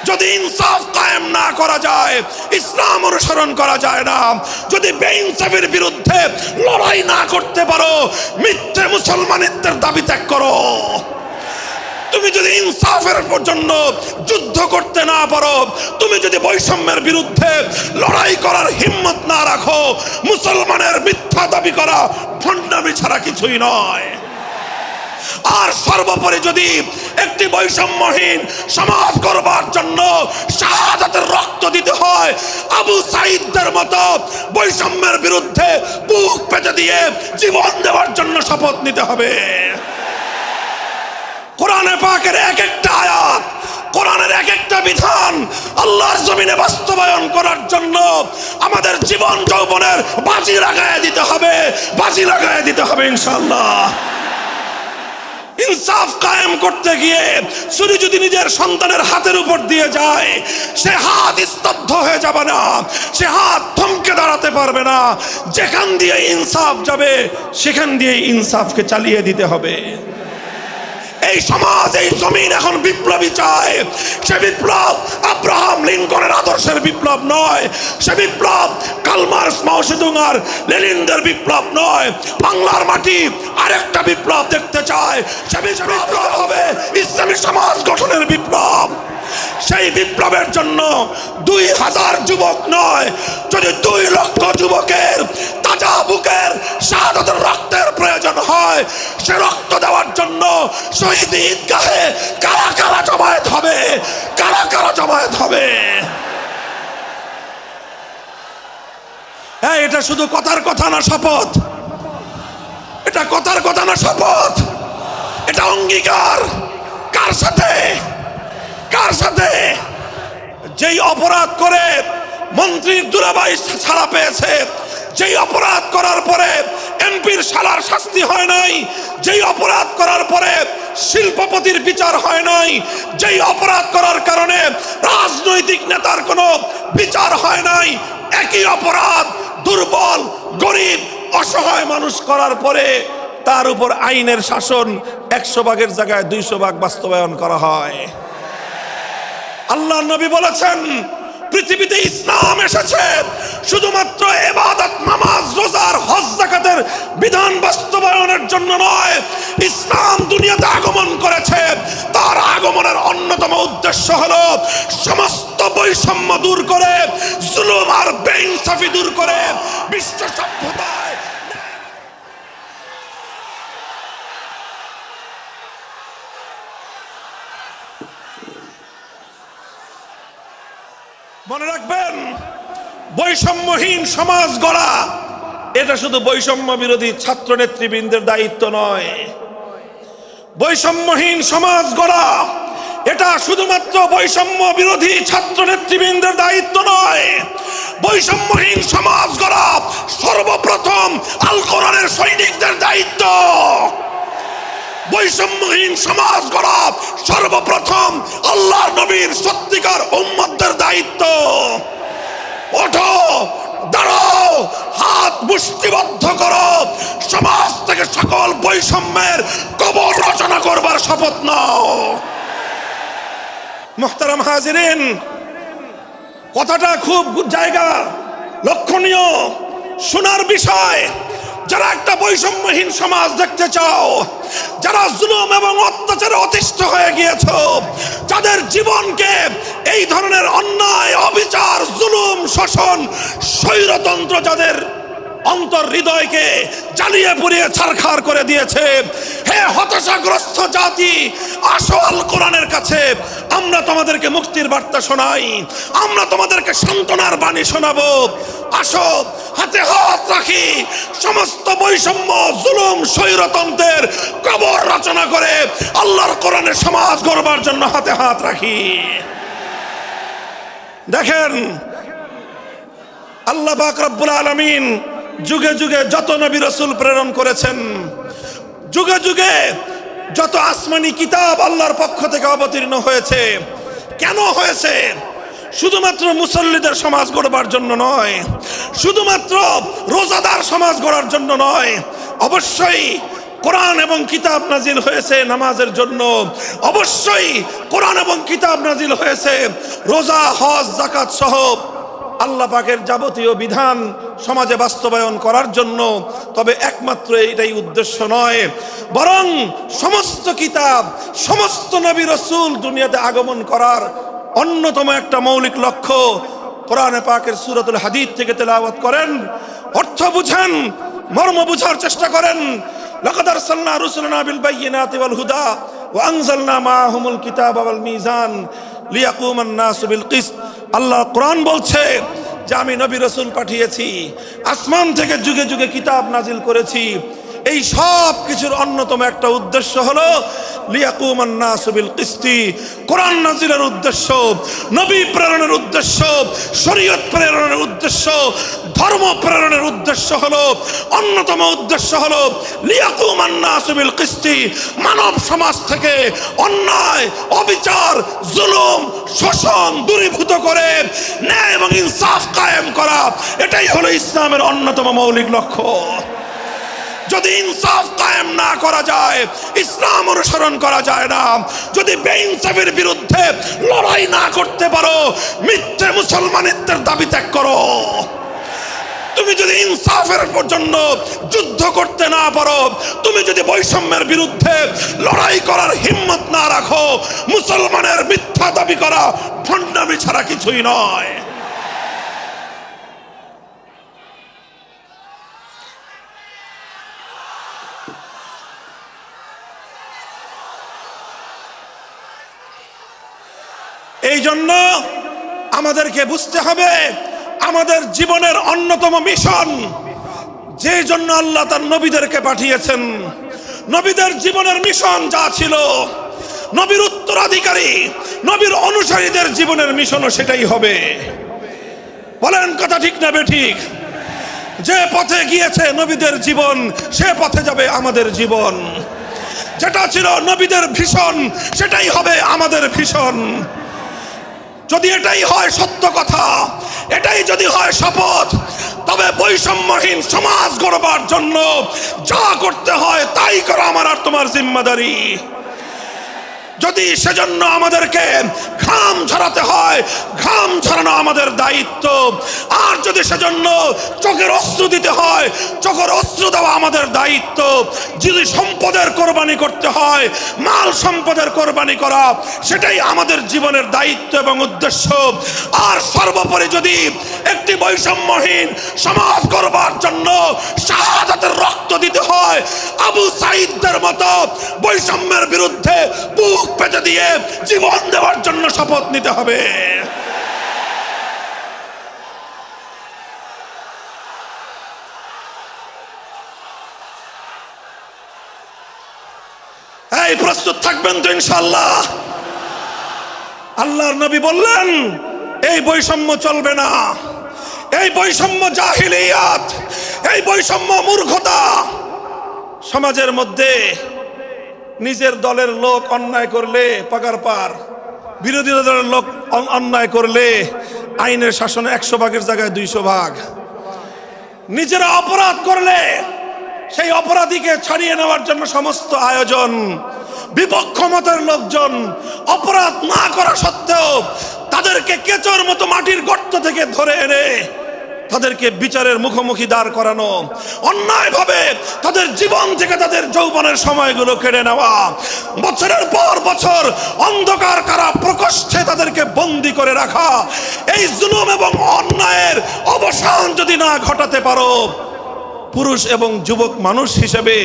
যদি ইনসাফ কায়েম না করা যায়, ইসলাম অনুসরণ করা যায় না। যদি বেইনসাফের বিরুদ্ধে লড়াই না করতে পারো, মিথ্যে মুসলমানিত্বের দাবি ত্যাগ করো। তুমি যদি ইনসাফের জন্য যুদ্ধ করতে না পারো, তুমি যদি বৈষম্যের বিরুদ্ধে লড়াই করার হিম্মত না রাখো, মুসলমানের মিথ্যা দাবি করা ভণ্ডামি ছাড়া কিছুই নয়। আর সর্বোপরি যদি একটি বৈষম্যহীন সমাজ গড়বার জন্য শাহাদাতের রক্ত দিতে হয়, আবু সাঈদদের মতো বৈষম্যের বিরুদ্ধে বুক পেতে দিয়ে জীবন দেওয়ার জন্য শপথ নিতে হবে। কোরআনে পাকের এক একটা আয়াত, কোরআনের এক একটা বিধান আল্লাহর জমিনে বাস্তবায়ন করার জন্য আমাদের জীবন যৌবনের বাজি লাগায় দিতে হবে, বাজি লাগায় দিতে হবে ইনশাআল্লাহ। ইনসাফ কায়েম করতে গিয়ে ছুরি যদি নিজের সন্তানের হাতের উপর দিয়ে যায়, সে হাত স্তব্ধ হয়ে যাবে না, সে হাত থমকে দাঁড়াতে পারবে না। যেখান দিয়ে ইনসাফ যাবে সেখান দিয়ে ইনসাফকে চালিয়ে দিতে হবে। এই সমাজ, এই জমিন এখন বিপ্লবী চায়। সে বিপ্লব আব্রাহাম লিঙ্কনের আদর্শের বিপ্লব নয়, সে বিপ্লব কার্ল মার্কস, মাও সেতুং আর লেনিনদের বিপ্লব নয়। বাংলার মাটি আরেকটা বিপ্লব দেখতে চায়। সে বিপ্লব হবে ইসলামী সমাজ গঠনের বিপ্লব। সেই বিপ্লবের জন্য 2000 যুবক নয়, যদি 2 লক্ষ যুবকের তাজা বুকের শাহাদাতের রক্তের প্রয়োজন হয়, সে রক্ত দেওয়ার জন্য শহীদ ঈদগাহে কারা কারা জমায়েত হবে, কারা কারা জমায়েত হবে। হ্যাঁ, এটা শুধু কথার কথা না, শপথ। এটা কথার কথা না, শপথ। এটা অঙ্গীকার। কার সাথে? কার সাথে? যেই অপরাধ করে মন্ত্রীর দুলাভাই ছাড়া পেয়েছে, যেই অপরাধ করার পরে এমপির শালার শাস্তি হয় নাই, যেই অপরাধ করার পরে শিল্পপতির বিচার হয় নাই, যেই অপরাধ করার কারণে রাজনৈতিক নেতার কোনো বিচার হয় নাই, একই অপরাধ দুর্বল, গরিব, অসহায় মানুষ করার পরে তার উপর আইনের শাসন 100 ভাগের জায়গায় 200 ভাগ বাস্তবায়ন করা হয়। আল্লাহ নবী বলেছেন, পৃথিবীতে ইসলাম এসেছে শুধুমাত্র ইবাদত, নামাজ, রোজার, হজ, যাকাতের বিধান বাস্তবায়নের জন্য নয়। ইসলাম দুনিয়াতে আগমন করেছে, তার আগমনের অন্যতম উদ্দেশ্য হলো সমস্ত বৈষম্য দূর করে, জুলুম আর বেইনসাফি দূর করে বিশ্ব সভ্যতায় মনে রাখবেন, বৈষম্যহীন সমাজ গড়া এটা শুধু বৈষম্য বিরোধী ছাত্র নেতৃবৃন্দের দায়িত্ব নয়। বৈষম্যহীন সমাজ গড়া এটা শুধুমাত্র বৈষম্য বিরোধী ছাত্র নেতৃবৃন্দের দায়িত্ব নয়। বৈষম্যহীন সমাজ গড়া সর্বপ্রথম আল কোরআনের সৈনিকদের দায়িত্ব। বৈষম্যহীন সমাজ গড়া সর্বপ্রথম আল্লাহর নবীর সত্যিকার উম্মতদের দায়িত্ব। ওঠো, দাঁড়াও, হাত মুষ্টিবদ্ধ করো, সমাজ থেকে সকল বৈষম্যের কবর রচনা করবার শপথ নাও। মুহতারাম হাজিরিন, কথাটা খুব জায়গা লক্ষণীয়, শোনার বিষয়। যারা একটা বৈষম্যহীন সমাজ দেখতে চাও, যারা জুলুম এবং অত্যাচারে অতিষ্ঠ হয়ে গিয়েছো, যাদের জীবনকে এই ধরনের অন্যায়, অবিচার, জুলুম, শোষণ, স্বৈরতন্ত্র যাদের অন্তর হৃদয়কে জ্বালিয়ে পুড়িয়ে ছারখার করে দিয়েছে, হে হতাশাগ্রস্ত জাতি, আসো আল কোরআনের কাছে। আমরা তোমাদেরকে মুক্তির বার্তা শোনাই, আমরা তোমাদেরকে সান্ত্বনার বাণী শোনাবো। আসো, হাতে হাত রাখি, সমস্ত বৈষম্য, জুলুম, স্বৈরতন্ত্রের কবর রচনা করে আল্লাহর কোরআনের সমাজ গড়বার জন্য হাতে হাত রাখি। দেখেন, আল্লাহ পাক রব্বুল আলামিন যুগে যুগে যত নবী রাসূল প্রেরণ করেছেন, যুগে যুগে যত আসমানি কিতাব আল্লাহর পক্ষ থেকে অবতীর্ণ হয়েছে, কেন হয়েছে? শুধুমাত্র মুসল্লিদের সমাজ গড়বার জন্য নয়, শুধুমাত্র রোজাদার সমাজ গড়ার জন্য নয়, অবশ্যই কোরআন এবং কিতাব নাজিল হয়েছে নামাজের জন্য, অবশ্যই কোরআন এবং কিতাব নাজিল হয়েছে রোজা, হজ, যাকাত সহ আল্লাহ পাকের যাবতীয় বিধান সমাজে বাস্তবায়ন করার জন্য। তবে একমাত্র এটাই উদ্দেশ্য নয়, বরং সমস্ত কিতাব, সমস্ত নবী রাসূল দুনিয়াতে আগমন করার অন্যতম একটা মৌলিক লক্ষ্য। কোরআনে পাকের সূরাতুল হাদীদ থেকে তেলাওয়াত করেন, অর্থ বুঝেন, মর্ম বুঝার চেষ্টা করেন। লাকাদ আরসালনা রুসুলানা বিল বায়িনাতি ওয়াল হুদা ওয়া আনজালনা মাআহুমুল কিতাবা ওয়াল মিজান লিয়াকুমান নাসু বিল কিসত। আল্লাহ কোরআন বলছে যে আমি নবী রাসূল পাঠিয়েছি, আসমান থেকে যুগে যুগে কিতাব নাজিল করেছি। এই সব কিছুর অন্যতম একটা উদ্দেশ্য হলো লিয়াকুমান নাসু বিল কিসতি। কোরআন নাজিলের উদ্দেশ্য, নবী প্রেরণের উদ্দেশ্য, শরীয়ত প্রেরণের উদ্দেশ্য, ধর্ম প্রেরণের উদ্দেশ্য হলো, অন্যতম উদ্দেশ্য হলো লিয়াকুমান নাসু বিল কিসতি। মানব সমাজ থেকে অন্যায়, অবিচার, জুলুম, শোষণ দূরীভূত করে ন্যায় এবং ইনসাফ কায়েম করা, এটাই হলো ইসলামের অন্যতম মৌলিক লক্ষ্য। যদি ইনসাফ কায়েম না করা যায়, ইসলাম অনুসরণ করা যায় না। যদি বেইনসাফের বিরুদ্ধে লড়াই না করতে পারো, মিথ্যে মুসলমানিত্বের দাবি ত্যাগ করো। তুমি যদি ইনসাফের জন্য যুদ্ধ করতে না পারো, তুমি যদি বৈষম্যের বিরুদ্ধে লড়াই করার হিম্মত না রাখো, মুসলমানের মিথ্যা দাবি করা ভণ্ডামি ছাড়া কিছুই নয়। এই জন্য আমাদেরকে বুঝতে হবে, আমাদের জীবনের অন্যতম মিশন, যে জন্য আল্লাহ তার নবীদেরকে পাঠিয়েছেন, নবীদের জীবনের মিশন যা ছিল, নবীর উত্তরাধিকারী, নবীর অনুসারীদের জীবনের মিশনও সেটাই হবে। বলেন কথা ঠিক না বেঠিক? যে পথে গিয়েছে নবীদের জীবন, সে পথে যাবে আমাদের জীবন। যেটা ছিল নবীদের ভীষণ, সেটাই হবে আমাদের ভীষণ। যদি এটাই হয় সত্য কথা, এটাই যদি হয় শপথ, তবে বৈষম্যহীন সমাজ গড়বার জন্য যা করতে হয় তাই করা আমার আর তোমার জিম্মাদারি। যদি সেজন্য আমাদেরকে ঘাম ঝরাতে হয়, ঘাম ঝরানো আমাদের দায়িত্ব। আর যদি সেজন্য চোখের অস্ত্র দিতে হয়, চোখের অস্ত্র দেওয়া আমাদের দায়িত্ব। যদি সম্পদের কোরবানি করতে হয়, মাল সম্পদের কোরবানি করা, সেটাই আমাদের জীবনের দায়িত্ব এবং উদ্দেশ্য। আর সর্বোপরি যদি একটি বৈষম্যহীন সমাজ গড়বার জন্য শাহাদাতের রক্ত দিতে হয়, আবু সাঈদদের মতো বৈষম্যের বিরুদ্ধে বুক পেতে দিয়ে জীবন দেওয়ার জন্য শপথ নিতে হবে। এই প্রস্তুত থাকবেন তো ইনশাআল্লাহ? আল্লাহর নবী বললেন এই বৈষম্য চলবে না, এই বৈষম্য জাহিলিয়াত, এই বৈষম্য মূর্খতা। সমাজের মধ্যে নিজের দলের লোক অন্যায় করলে পাগার পার, বিরোধী দলের লোক অন্যায় করলে আইনের শাসনে 100 ভাগের জায়গায় 200 ভাগ। নিজেরা অপরাধ করলে সেই অপরাধীকে ছাড়িয়ে নেওয়ার জন্য সমস্ত আয়োজন। বিপক্ষ মতের লোকজন অপরাধ না করা সত্ত্বেও তাদেরকে কেচোর মতো মাটির গর্ত থেকে ধরে এনে তাদেরকে বিচারের মুখোমুখি দাঁড় করানো, অন্যায়ভাবে তাদের জীবন থেকে তাদের যৌবনের সময়গুলো কেড়ে নেওয়া, বছরের পর বছর অন্ধকার কারা প্রকোষ্ঠে তাদেরকে বন্দী করে রাখা। এই জুলুম এবং অন্যায়ের অবসান যদি না ঘটাতে পারো, পুরুষ এবং যুবক মানুষ হিসেবে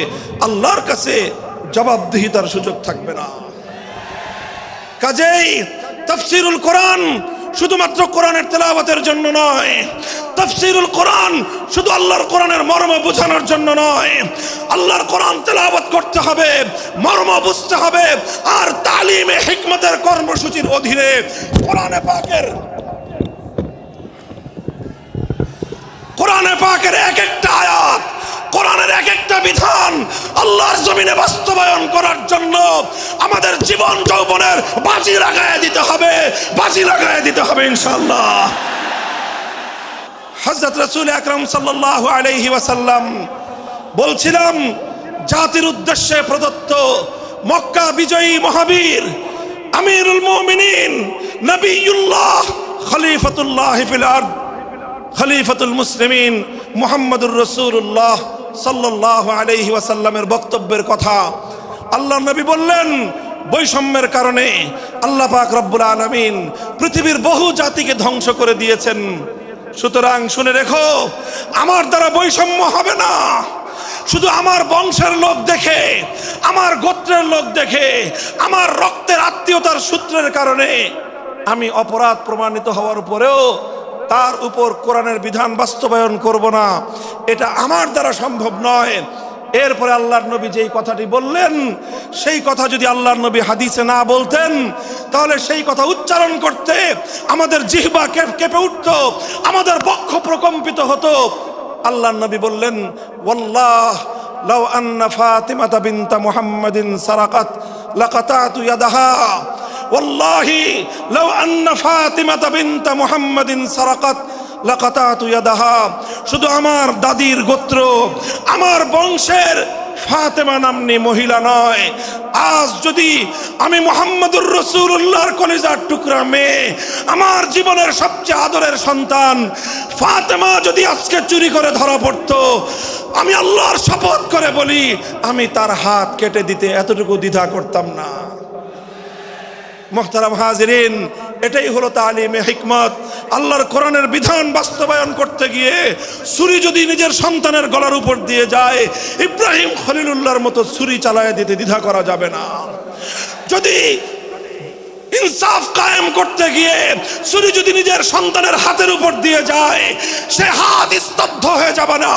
আল্লাহর কাছে জবাবদিহিতার সুযোগ থাকবে না। কাজেই তাফসীরুল কোরআন শুধুমাত্র কোরআনের তেলাওয়াতের জন্য নয়, তাফসীরুল কোরআন শুধু আল্লাহর কোরআনের মর্ম বোঝানোর জন্য নয়। আল্লাহর কোরআন তেলাওয়াত করতে হবে, মর্ম বুঝতে হবে, আর তালিমে হিকমতের কর্মসূচির অধীনে কোরআনে পাকের এক একটা আয়াত, কোরআনের এক একটা বিধান আল্লাহর জমিনে বাস্তবায়ন করার জন্য আমাদের জীবন যৌবনের বাজি লাগায় দিতে হবে, বাজি লাগায় দিতে হবে ইনশাআল্লাহ। হযরত রাসূল আকরাম সাল্লাল্লাহু আলাইহি ওয়াসাল্লাম বলছিলাম জাতির উদ্দেশ্যে প্রদত্ত মক্কা বিজয়ী মহাবীর আমিরুল মুমিনিন নবিয়ুল্লাহ খলিফাতুল্লাহ ফিল আরদ খলিফাতুল মুসলিমিন মুহাম্মদুর রাসূলুল্লাহ সাল্লাল্লাহু আলাইহি ওয়াসাল্লামের বক্তব্যের কথা। আল্লাহর নবী বললেন, বৈষম্যের কারণে আল্লাহ পাক রব্বুল আলামিন পৃথিবীর বহু জাতিকে ধ্বংস করে দিয়েছেন। সুতরাং শুনে রেখো, আমার দ্বারা বৈষম্য হবে না। শুধু আমার বংশের লোক দেখে, আমার গোত্রের লোক দেখে, আমার রক্তের আত্মীয়তার সূত্রের কারণে আমি অপরাধ প্রমাণিত হওয়ার পরেও তার উপর কোরআনের বিধান বাস্তবায়ন করব না, এটা আমার দ্বারা সম্ভব নয়। এরপরে আল্লাহর নবী যেই কথাটি বললেন, সেই কথা যদি আল্লাহর নবী হাদিসে না বলতেন, তাহলে সেই কথা উচ্চারণ করতে আমাদের জিহ্বা কেঁপে উঠত, আমাদের বক্ষ প্রকম্পিত হতো। আল্লাহর নবী বললেন, ওয়াল্লাহ লাউ আন্না ফাতিমাতা বিনতা মুহাম্মাদিন সারাকাত লাকাতাতু ইয়াদাহা, ওয়াল্লাহি লাউ আন্না ফাতিমাতা বিনতা মুহাম্মাদিন সারাকাত লাকাতাতু ইয়াদাহা। শুধু আমার দাদির গোত্র, আমার বংশের ফাতেমা নামনি মহিলা নয়, আজ যদি আমি মুহাম্মদুর রাসূলুল্লাহর কলিজার টুকরা মেয়ে, আমার জীবনের সবচেয়ে আদরের সন্তান ফাতেমা যদি আজকে চুরি করে ধরা পড়তো, আমি আল্লাহর শপথ করে বলি, আমি তার হাত কেটে দিতে এতটুকু দ্বিধা করতাম না। মুহতারাম হাজিরিন, এটাই হলো তালিমে হিকমত। আল্লাহর কোরআনের বিধান বাস্তবায়ন করতে গিয়ে ছুরি যদি নিজের সন্তানের গলার উপর দিয়ে যায়, ইব্রাহিম খলিলুল্লাহর মতো ছুরি চালায় দিতে দ্বিধা করা যাবে না। যদি ইনসাফ কায়েম করতে গিয়ে ছুরি যদি নিজের সন্তানের হাতের উপর দিয়ে যায়, সে হাত স্তব্ধ হয়ে যাবে না,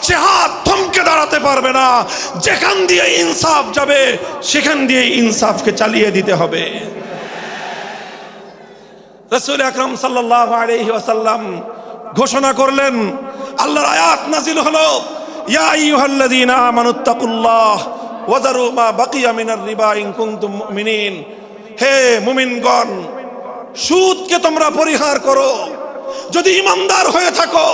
সে হাত থমকে দাঁড়াতে পারবে না। যেখান দিয়ে ইনসাফ যাবে, সেখান দিয়ে ইনসাফকে চালিয়ে দিতে হবে। রাসূল আকরাম সাল্লাল্লাহু আলাইহি ওয়াসাল্লাম ঘোষণা করলেন, আল্লাহর আয়াত নাজিল হলো, ইয়া আইয়ুহাল্লাযীনা আমানুত্তাকুল্লাহ ওয়া যারু মা বাকিয়া মিনার রিবা ইন কুনতুম মুমিনিন। হে মুমিনগণ, সুদকে তোমরা পরিহার করো যদি ঈমানদার হয়ে থাকো।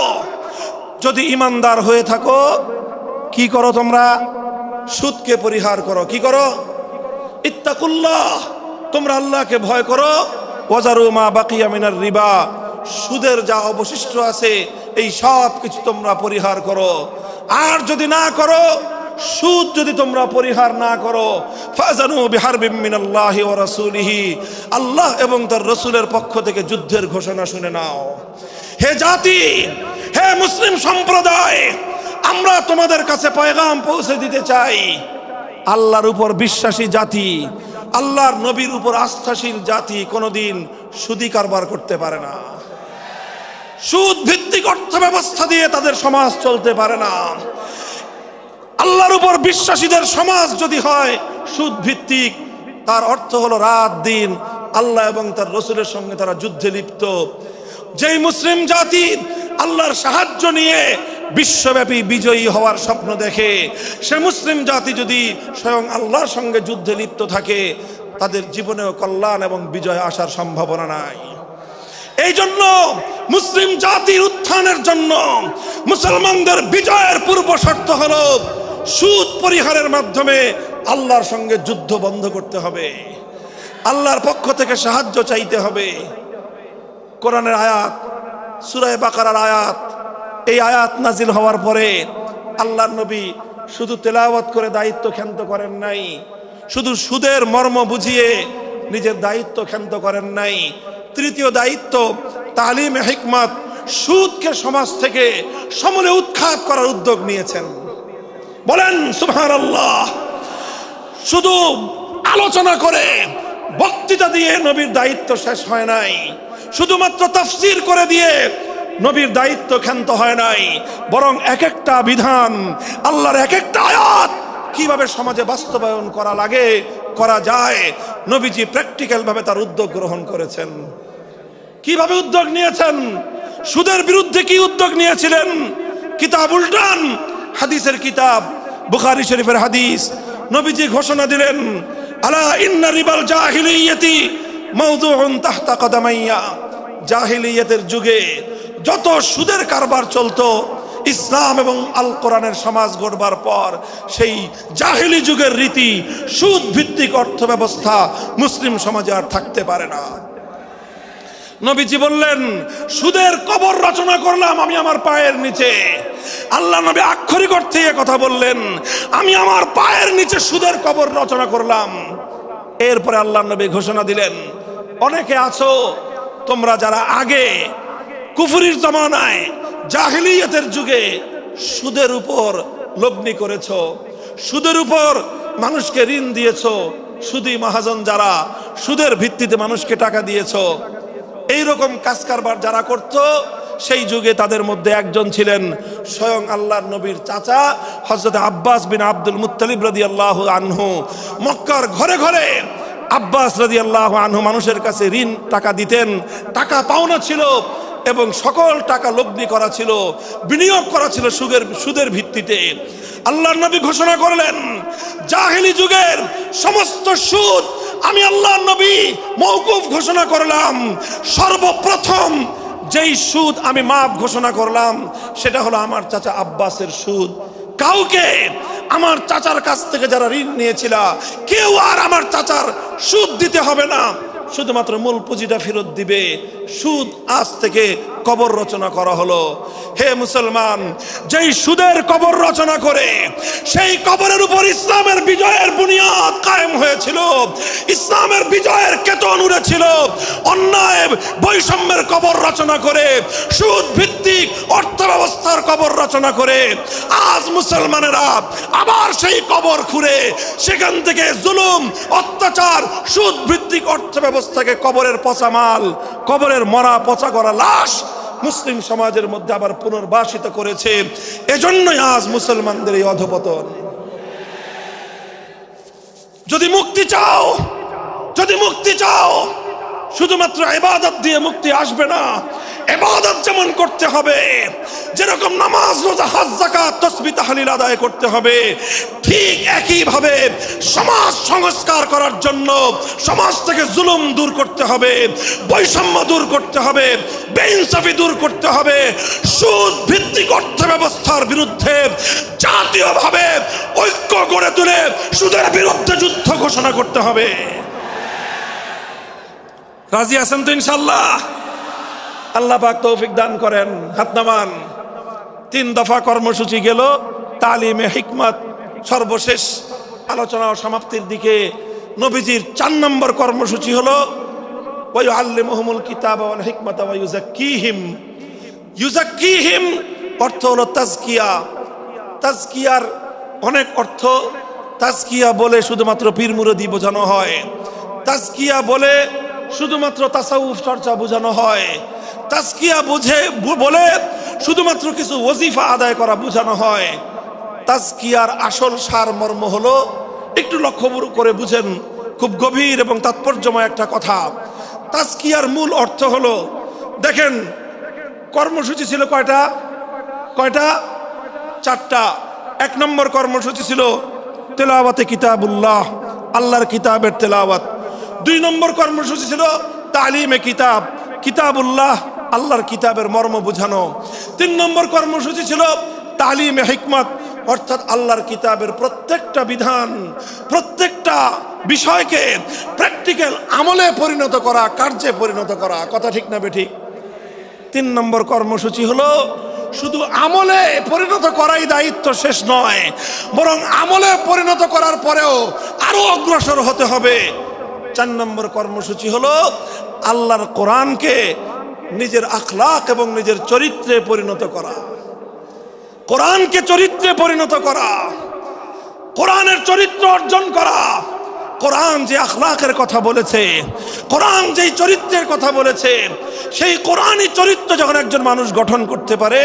যদি ঈমানদার হয়ে থাকো, কি করো তোমরা? সুদকে পরিহার করো। কি করো? ইত্তাকুল্লাহ, তোমরা আল্লাহকে ভয় করো। ওয়াজারু মা বাকিয়া মিনার রিবা, সুদের যা অবশিষ্ট আছে এই সব কিছু তোমরা পরিহার করো। আর যদি না করো, সুদ যদি তোমরা পরিহার না করো, ফাজানু বিহারবিম মিনাল্লাহি ওয়া রাসূলিহি, আল্লাহ এবং তার রাসূলের পক্ষ থেকে যুদ্ধের ঘোষণা শুনে নাও। হে জাতি, হে মুসলিম সম্প্রদায়, আমরা তোমাদের কাছে পয়গাম পৌঁছে দিতে চাই। আল্লাহর উপর বিশ্বাসী জাতি, আল্লাহর নবীর উপর আস্থাশীল জাতি কোনোদিন সুদি কারবার করতে পারে না। সুদ ভিত্তিক অর্থ ব্যবস্থা দিয়ে তাদের সমাজ চলতে পারে না। আল্লাহর উপর বিশ্বাসীদের সমাজ যদি হয় সুদ ভিত্তিক, তার অর্থ হলো রাত দিন আল্লাহ এবং তার রাসূলের সঙ্গে তারা যুদ্ধে লিপ্ত। যেই মুসলিম জাতি আল্লাহর সাহায্য নিয়ে বিশ্বব্যাপী বিজয়ী হওয়ার স্বপ্ন দেখে, সে মুসলিম জাতি যদি স্বয়ং আল্লাহর সঙ্গে যুদ্ধে লিপ্ত থাকে, তাদের জীবনেও কল্যাণ এবং বিজয় আসার সম্ভাবনা নাই। এই জন্য মুসলিম জাতির উত্থানের জন্য মুসলমানদের বিজয়ের পূর্ব শর্ত হলো সুদ পরিহারের মাধ্যমে আল্লাহর সঙ্গে যুদ্ধ বন্ধ করতে হবে, আল্লাহর পক্ষ থেকে সাহায্য চাইতে হবে। কোরআনের আয়াত, সূরা বাকারার আয়াত, এই আয়াত নাজিল হওয়ার পরে আল্লাহর নবী শুধু তেলাওয়াত করে দায়িত্ব ক্ষান্ত করেন নাই, শুধু সুদের মর্ম বুঝিয়ে নিজের দায়িত্ব ক্ষান্ত করেন নাই। তৃতীয় দায়িত্ব তালিমে হিকমত, সুদকে সমাজ থেকে সমূলে উৎখাত করার উদ্যোগ নিয়েছেন। বলেন সুবহানাল্লাহ। শুধু আলোচনা করে বক্তৃতা দিয়ে নবীর দায়িত্ব শেষ হয় নাই, শুধুমাত্র তাফসীর করে দিয়ে নবীর দায়িত্ব ক্ষান্ত হয় নাই, বরং এক একটা বিধান, আল্লাহর এক একটা আয়াত কিভাবে সমাজে বাস্তবায়ন করা লাগে, করা যায়, নবীজি প্র্যাকটিক্যাল ভাবে তার উদ্যোগ গ্রহণ করেছেন। কিভাবে উদ্যোগ নিয়েছেন? সুদের বিরুদ্ধে কি উদ্যোগ নিয়েছিলেন? কিতাব উল্টান, হাদিসের কিতাব, বুখারী শরীফের হাদিস, নবীজি ঘোষণা দিলেন, আলা ইন্না রিবাল জাহিলিয়াতি মাওদুউন তাহতা কদামাইয়া। জাহিলিয়াতের যুগে যত সুদের কারবার চলতো, ইসলাম এবং আল কোরআনের সমাজ গড়বার পর সেই জাহেলি যুগের রীতি সুদ ভিত্তিক অর্থ ব্যবস্থা মুসলিম সমাজে আর থাকতে পারে না। নবীজি বললেন, সুদের কবর রচনা করলাম আমি আমার পায়ের নিচে। আল্লাহ নবী আক্ষরিক অর্থে এ কথা বললেন, আমি আমার পায়ের নিচে সুদের কবর রচনা করলাম। এরপরে আল্লাহ নবী ঘোষণা দিলেন, অনেকে আছো তোমরা যারা আগে কুফরির জমানায় জাহেলিয়াতের যুগে সুদের উপর লগ্নি করেছো, সুদের উপর মানুষকে ঋণ দিয়েছো, সুদী মহাজন যারা সুদের ভিত্তিতে মানুষকে টাকা দিয়েছো, এইরকম কাজ কারবার যারা করত, সেই যুগে তাদের মধ্যে একজন ছিলেন স্বয়ং আল্লাহর নবীর চাচা হযরত আব্বাস বিন আব্দুল মুত্তালিব রাদিয়াল্লাহু আনহু। মক্কার ঘরে ঘরে আব্বাস রাদিয়াল্লাহু আনহু মানুষের কাছে ঋণ টাকা দিতেন, টাকা পাওনা ছিল এবং সকল টাকা লগ্নি করা ছিল, বিনিয়োগ করা ছিল সুদের ভিত্তিতে। আল্লাহর নবী ঘোষণা করলেন, জাহেলি যুগের সমস্ত সুদ আমি আল্লাহর নবী মওকুফ ঘোষণা করলাম। সর্বপ্রথম যেই সুদ আমি মাফ ঘোষণা করলাম সেটা হলো আমার চাচা আব্বাসের সুদ। কাউকে আমার চাচার কাছ থেকে যারা ঋণ নিয়েছিল কেউ আর আমার চাচার সুদ দিতে হবে না, শুধুমাত্র মূল পুঁজিটা ফেরত দিবে। সুদ আজ থেকে কবর রচনা করা হলো। হে মুসলমান, যেই সুদের কবর রচনা করে সেই কবরের উপর ইসলামের বিজয়ের বুনিয়াদ কায়েম হয়েছিল, ইসলামের বিজয়ের কেতন উড়েছিল, অন্যায় বৈষম্যের কবর রচনা করে, সুদ ভিত্তিক অর্থ ব্যবস্থার কবর রচনা করে আজ মুসলমানেরা আবার সেই কবর খুঁড়ে সেখান থেকে জুলুম, অত্যাচার, সুদ ভিত্তিক অর্থ ব্যবস্থাকে কবরের পচা মাল, কবরের মরা পচা করা লাশ মুসলিম সমাজের মধ্যে আবার পুনর্বাসিত করেছে। এজন্যই আজ মুসলমানদের এই অধপতন। যদি মুক্তি চাও, যদি মুক্তি চাও, শুধুমাত্র ইবাদত দিয়ে মুক্তি আসবে না। ইবাদত যেমন করতে হবে, যেরকম নামাজ, রোজা, হজ, যাকাত, তাসবিহ, তাহলিল আদায় করতে হবে, ঠিক একই ভাবে সমাজ সংস্কার করার জন্য সমাজ থেকে জুলুম দূর করতে হবে, বৈষম্য দূর করতে হবে, বেইনসাফি দূর করতে হবে, সুদ ভিত্তিক অর্থ ব্যবস্থার বিরুদ্ধে জাতীয়ভাবে ঐক্য গড়ে তুলে সুদের বিরুদ্ধে যুদ্ধ ঘোষণা করতে হবে। রাজি আছেন তো ইনশাআল্লাহ? আল্লাহ পাক তৌফিক দান করেন। হাত নামান। 3 দফা কর্মসূচি গেল, তালিমে হিকমত সর্বশেষ আলোচনা ও সমাপ্তির দিকে। নবীজির 4 নম্বর কর্মসূচি হলো ওয়ায়ুআল্লিমুহুমুল কিতাবা ওয়াল হিকমাতা ওয়া ইউযাক্কিহিম। ইউযাক্কিহিম অর্থ হলো তাজকিয়া। তাজকিয়ার অনেক অর্থ। তাজকিয়া বলে শুধুমাত্র পীর মুরিদি বোঝানো হয়, তাজকিয়া বলে শুধুমাত্র তাসাউফ চর্চা বোঝানো হয়, তাজকিয়া বলে শুধুমাত্র কিছু ওজিফা আদায় করা বোঝানো হয়। তাজকিয়ার আসল সারমর্ম হলো, একটু লক্ষ্য করে বুঝেন, খুব গভীর এবং তাৎপর্যময় একটা কথা। তাজকিয়ার মূল অর্থ হলো, দেখেন কর্মসূচি ছিল কয়টা? 4টা। 1 নম্বর কর্মসূচি ছিল তেলাওয়াতে কিতাবুল্লাহ, আল্লাহর কিতাবের তেলাওয়াত। 2 নম্বর কর্মসূচি ছিল তালিমে কিতাব, কিতাবুল্লাহ, আল্লাহর কিতাবের মর্ম বোঝানো। 3 নম্বর কর্মসূচি ছিল তালিমে হিকমত, অর্থাৎ আল্লাহর কিতাবের প্রত্যেকটা বিধান, প্রত্যেকটা বিষয়কে প্র্যাকটিক্যাল আমলে পরিণত করা, কার্যে পরিণত করা। কথা ঠিক না বেঠিক? 3 নম্বর কর্মসূচি হলো শুধু আমলে পরিণত করাই দায়িত্ব শেষ নয়, বরং আমলে পরিণত করার পরেও আরো অগ্রসর হতে হবে। 4 নম্বর কর্মসূচি হলো আল্লাহর কোরআনকে নিজের আখলাক এবং নিজের চরিত্রে পরিণত করা। কোরআনকে চরিত্রে পরিণত করা, কোরআনের চরিত্র অর্জন করা। কোরআন যে আখলাকের কথা বলেছে, কোরআন যেই চরিত্রের কথা বলেছে, সেই কোরআনই চরিত্র যখন একজন মানুষ গঠন করতে পারে,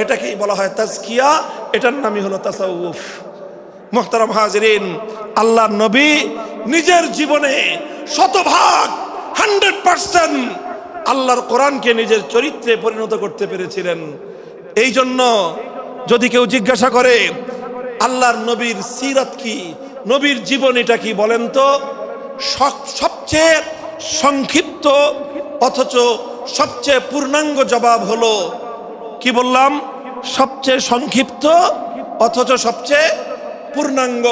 এটাকেই বলা হয় তাজকিয়া। এটার নামই হলো তাসাউফ। মুহতারাম হাজিরিন, আল্লাহর নবী নিজের জীবনে 100% আল্লাহর কোরআনকে নিজের চরিত্রে পরিণত করতে পেরেছিলেন। এই জন্য যদি কেউ জিজ্ঞাসা করে আল্লাহর নবীর সিরাত কি, নবীর জীবনীটা কি, বলেন তো? সবচেয়ে সংক্ষিপ্ত অথচ সবচেয়ে পূর্ণাঙ্গ জবাব হলো, কি বললাম? সবচেয়ে সংক্ষিপ্ত অথচ সবচেয়ে পূর্ণাঙ্গ।